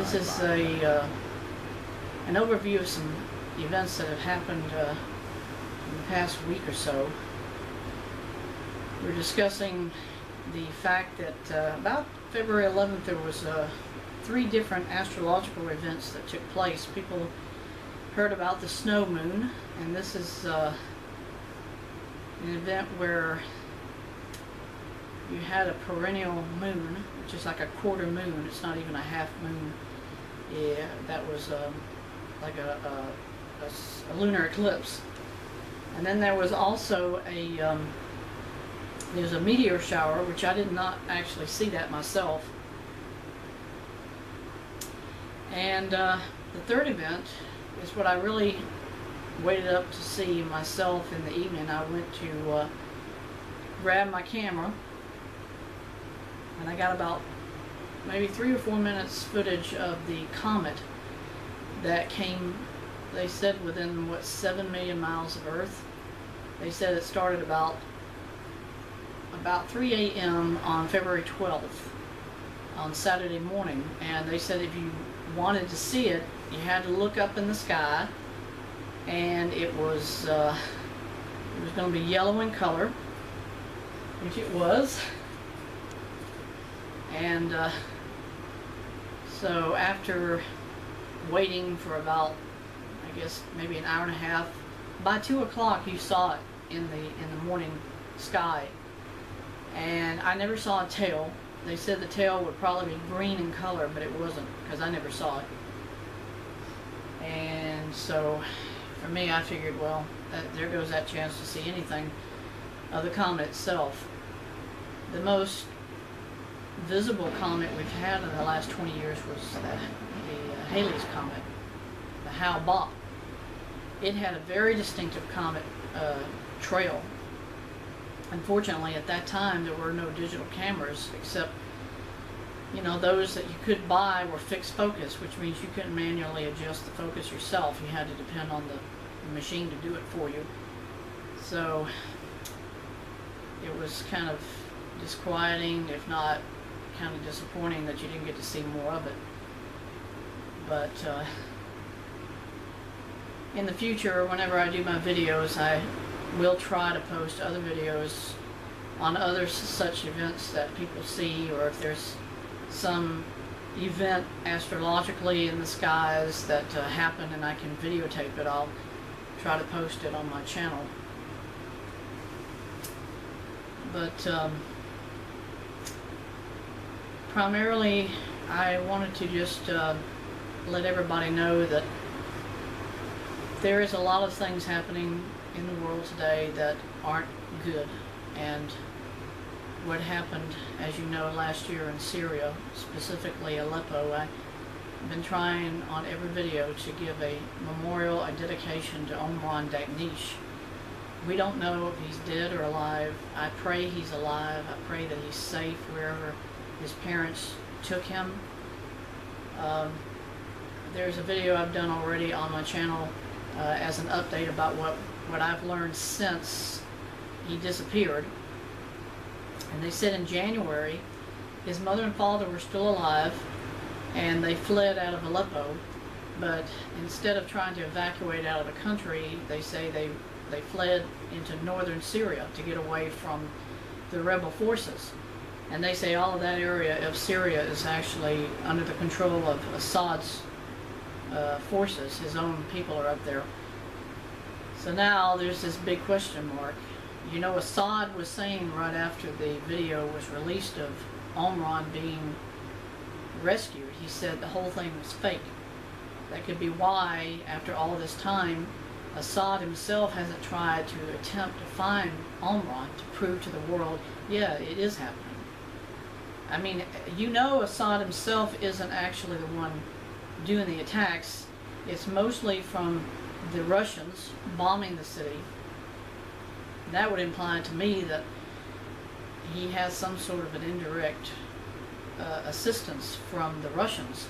This is an overview of some events that have happened in the past week or so. We're discussing the fact that about February 11th there was 3 different astrological events that took place. People heard about the snow moon, and this is an event where you had a perennial moon, which is like a quarter moon. It's not even a half moon. Yeah, that was like a lunar eclipse. And then there was also there's a meteor shower, which I did not actually see that myself. And the third event is what I really waited up to see myself in the evening. I went to grab my camera, and I got about maybe 3 or 4 minutes footage of the comet that came, they said, within 7 million miles of Earth. They said it started about 3 a.m. on February 12th on Saturday morning, and they said if you wanted to see it, you had to look up in the sky, and it was going to be yellow in color, which it was. And so after waiting for about, I guess, maybe an hour and a half, by 2 o'clock you saw it in the morning sky. And I never saw a tail. They said the tail would probably be green in color, but it wasn't, because I never saw it. And so for me, I figured, well, there goes that chance to see anything of the comet itself. The most visible comet we've had in the last 20 years was the Halley's Comet, the Hale-Bopp. It had a very distinctive comet trail. Unfortunately, at that time, there were no digital cameras, except, those that you could buy were fixed focus, which means you couldn't manually adjust the focus yourself. You had to depend on the machine to do it for you. So it was kind of disquieting, if not kind of disappointing, that you didn't get to see more of it. But in the future, whenever I do my videos, I will try to post other videos on other such events that people see, or if there's some event astrologically in the skies that happened and I can videotape it, I'll try to post it on my channel. But primarily, I wanted to just let everybody know that there is a lot of things happening in the world today that aren't good. And what happened, as you know, last year in Syria, specifically Aleppo, I've been trying on every video to give a memorial, a dedication to Omran Dagnish. We don't know if he's dead or alive. I pray he's alive. I pray that he's safe wherever his parents took him. There's a video I've done already on my channel as an update about what I've learned since he disappeared. And they said in January his mother and father were still alive, and they fled out of Aleppo, but instead of trying to evacuate out of the country, they say they fled into northern Syria to get away from the rebel forces. And they say all of that area of Syria is actually under the control of Assad's forces. His own people are up there. So now there's this big question mark. Assad was saying right after the video was released of Omran being rescued, he said the whole thing was fake. That could be why, after all this time, Assad himself hasn't tried to attempt to find Omran to prove to the world, yeah, it is happening. I mean, Assad himself isn't actually the one doing the attacks. It's mostly from the Russians bombing the city. That would imply to me that he has some sort of an indirect assistance from the Russians,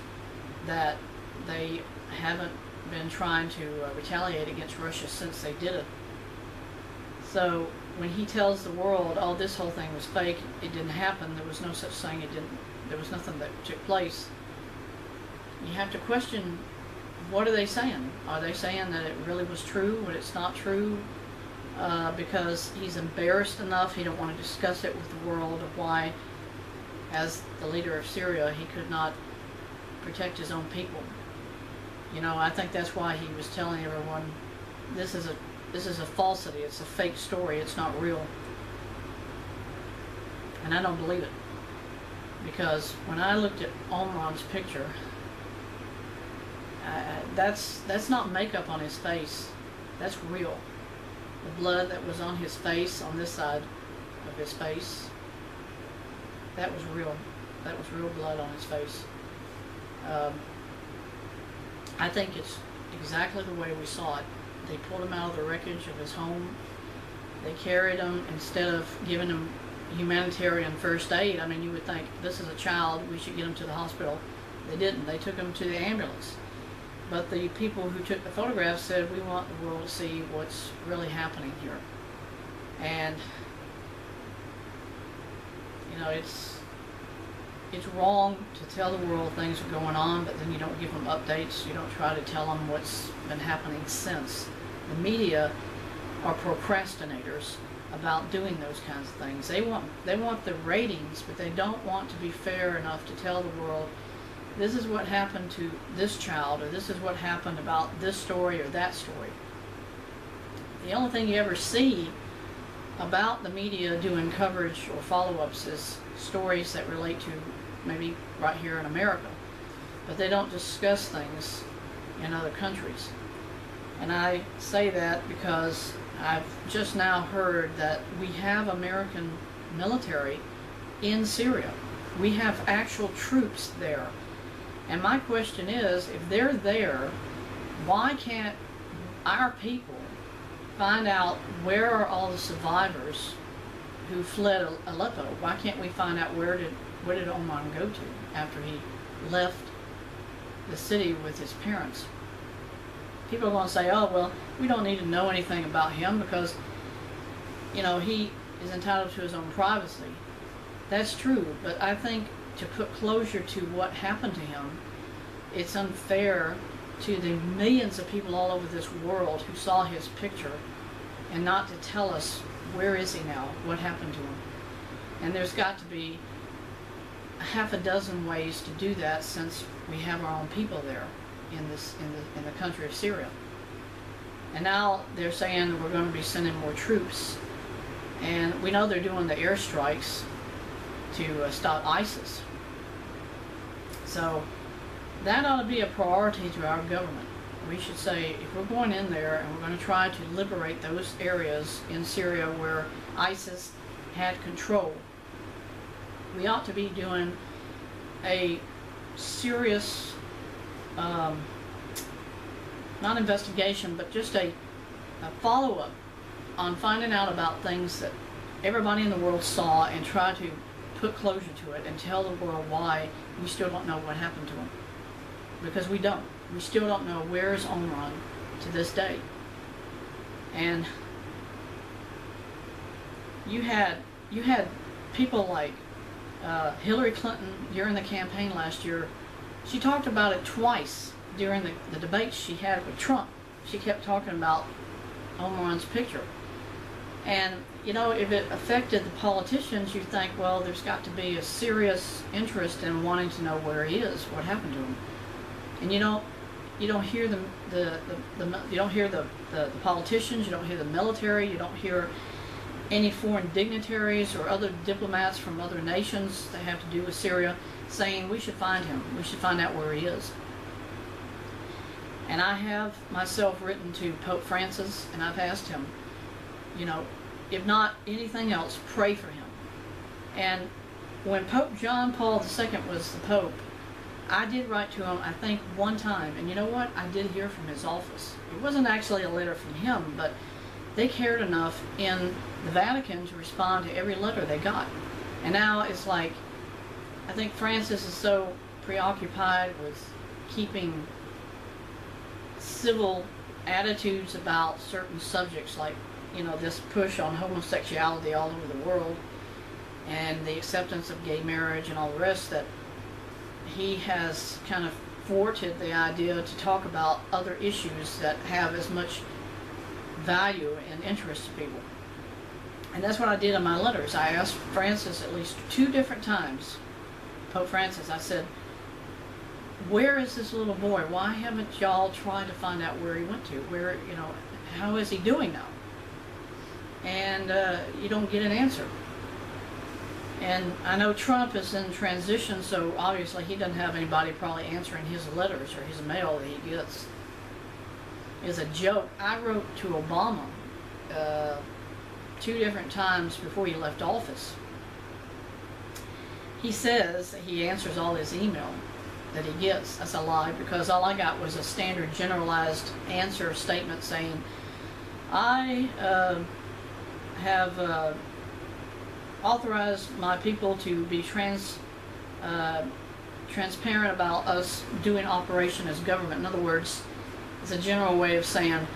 that they haven't been trying to retaliate against Russia since they did it. So when he tells the world, oh, this whole thing was fake, it didn't happen, there was no such thing, there was nothing that took place, you have to question, what are they saying? Are they saying that it really was true, but it's not true? Because he's embarrassed enough, he don't want to discuss it with the world of why, as the leader of Syria, he could not protect his own people. You know, I think that's why he was telling everyone, this is a falsity, it's a fake story, it's not real. And I don't believe it. Because when I looked at Omran's picture, that's not makeup on his face, that's real. The blood that was on his face, on this side of his face, that was real. That was real blood on his face. I think it's exactly the way we saw it. They pulled him out of the wreckage of his home. They carried him, instead of giving him humanitarian first aid. I mean, you would think, this is a child, we should get him to the hospital. They didn't. They took him to the ambulance. But the people who took the photographs said, we want the world to see what's really happening here. And, you know, it's wrong to tell the world things are going on, but then you don't give them updates. You don't try to tell them what's been happening since. The media are procrastinators about doing those kinds of things. They want the ratings, but they don't want to be fair enough to tell the world, this is what happened to this child, or this is what happened about this story or that story. The only thing you ever see about the media doing coverage or follow-ups is stories that relate to maybe right here in America, but they don't discuss things in other countries. And I say that because I've just now heard that we have American military in Syria. We have actual troops there. And my question is, if they're there, why can't our people find out where are all the survivors who fled Aleppo? Why can't we find out where did Omran go to after he left the city with his parents? People are going to say, oh, well, we don't need to know anything about him because, you know, he is entitled to his own privacy. That's true, but I think to put closure to what happened to him, it's unfair to the millions of people all over this world who saw his picture and not to tell us, where is he now, what happened to him. And there's got to be a half a dozen ways to do that, since we have our own people there in the country of Syria. And now they're saying we're going to be sending more troops, and we know they're doing the airstrikes to stop ISIS. So that ought to be a priority to our government. We should say, if we're going in there and we're going to try to liberate those areas in Syria where ISIS had control, we ought to be doing a serious, not investigation, but just a follow-up on finding out about things that everybody in the world saw, and try to put closure to it and tell the world why we still don't know what happened to him. Because we don't. We still don't know where is Omran to this day. And you had people like Hillary Clinton during the campaign last year. She talked about it twice during the debates she had with Trump. She kept talking about Omran's picture. And, you know, if it affected the politicians, you think, well, there's got to be a serious interest in wanting to know where he is, what happened to him. And you don't hear the politicians, you don't hear the military, you don't hear any foreign dignitaries or other diplomats from other nations that have to do with Syria saying we should find him, we should find out where he is. And I have myself written to Pope Francis, and I've asked him, you know, if not anything else, pray for him. And when Pope John Paul II was the Pope, I did write to him, I think, one time, and you know what? I did hear from his office. It wasn't actually a letter from him, but they cared enough in the Vatican to respond to every letter they got. And now it's like, I think Francis is so preoccupied with keeping civil attitudes about certain subjects, like, you know, this push on homosexuality all over the world and the acceptance of gay marriage and all the rest, that he has kind of thwarted the idea to talk about other issues that have as much value and interest to people. And that's what I did in my letters. I asked Francis at least 2 different times, Pope Francis, I said, where is this little boy? Why haven't y'all tried to find out where he went to? Where, how is he doing now? And you don't get an answer. And I know Trump is in transition, so obviously he doesn't have anybody probably answering his letters or his mail that he gets. It's a joke. I wrote to Obama 2 different times before he left office. He says he answers all his email that he gets. That's a lie, because all I got was a standard generalized answer statement saying, I have authorized my people to be transparent about us doing operation as government. In other words, it's a general way of saying,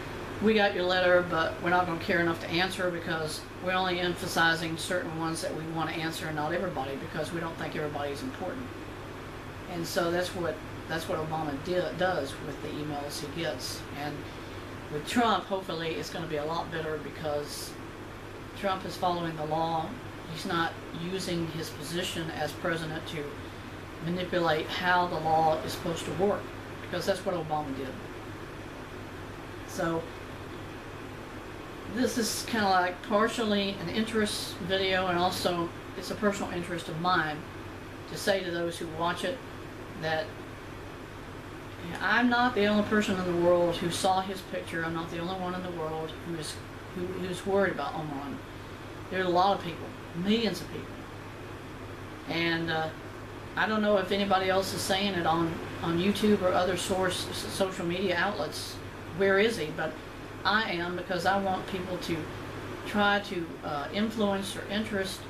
we got your letter, but we're not going to care enough to answer, because we're only emphasizing certain ones that we want to answer and not everybody, because we don't think everybody is important. And so that's what Obama does with the emails he gets. And with Trump, hopefully it's going to be a lot better, because Trump is following the law. He's not using his position as president to manipulate how the law is supposed to work, because that's what Obama did. So this is kind of like partially an interest video, and also it's a personal interest of mine to say to those who watch it that I'm not the only person in the world who saw his picture. I'm not the only one in the world who's worried about Omicron. There are a lot of people, millions of people. And I don't know if anybody else is saying it on YouTube or other social media outlets. Where is he? But I am, because I want people to try to influence or interest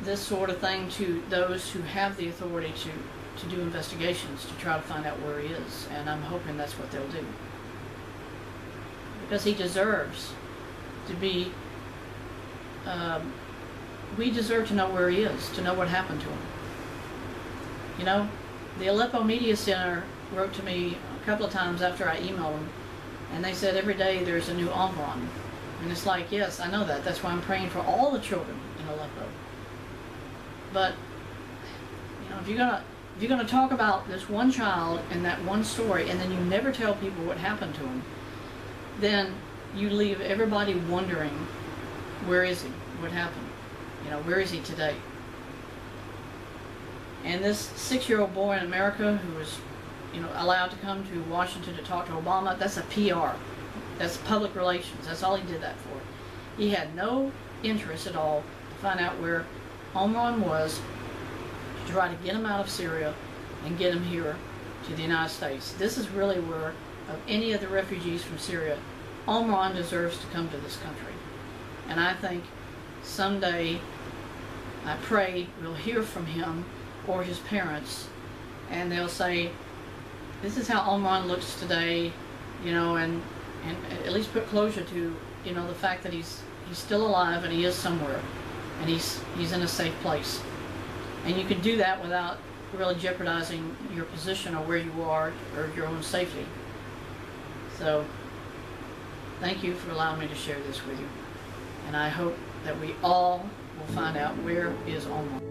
this sort of thing to those who have the authority to do investigations, to try to find out where he is. And I'm hoping that's what they'll do, because he deserves to be, we deserve to know where he is, to know what happened to him. The Aleppo Media Center wrote to me a couple of times after I emailed them, and they said every day there's a new Omicron. And it's like, yes, I know that. That's why I'm praying for all the children in Aleppo. But, if you're gonna talk about this one child and that one story, and then you never tell people what happened to him, then you leave everybody wondering, where is he? What happened? Where is he today? And this 6-year-old boy in America who was, allowed to come to Washington to talk to Obama, that's a PR. That's public relations. That's all he did that for. He had no interest at all to find out where Omicron was, to try to get him out of Syria and get him here to the United States. This is really where, of any of the refugees from Syria, Omicron deserves to come to this country. And I think someday, I pray, we'll hear from him or his parents, and they'll say, this is how Omicron looks today, and at least put closure to, the fact that he's still alive and he is somewhere, and he's in a safe place. And you can do that without really jeopardizing your position or where you are or your own safety. So, thank you for allowing me to share this with you. And I hope that we all will find out where is Omicron.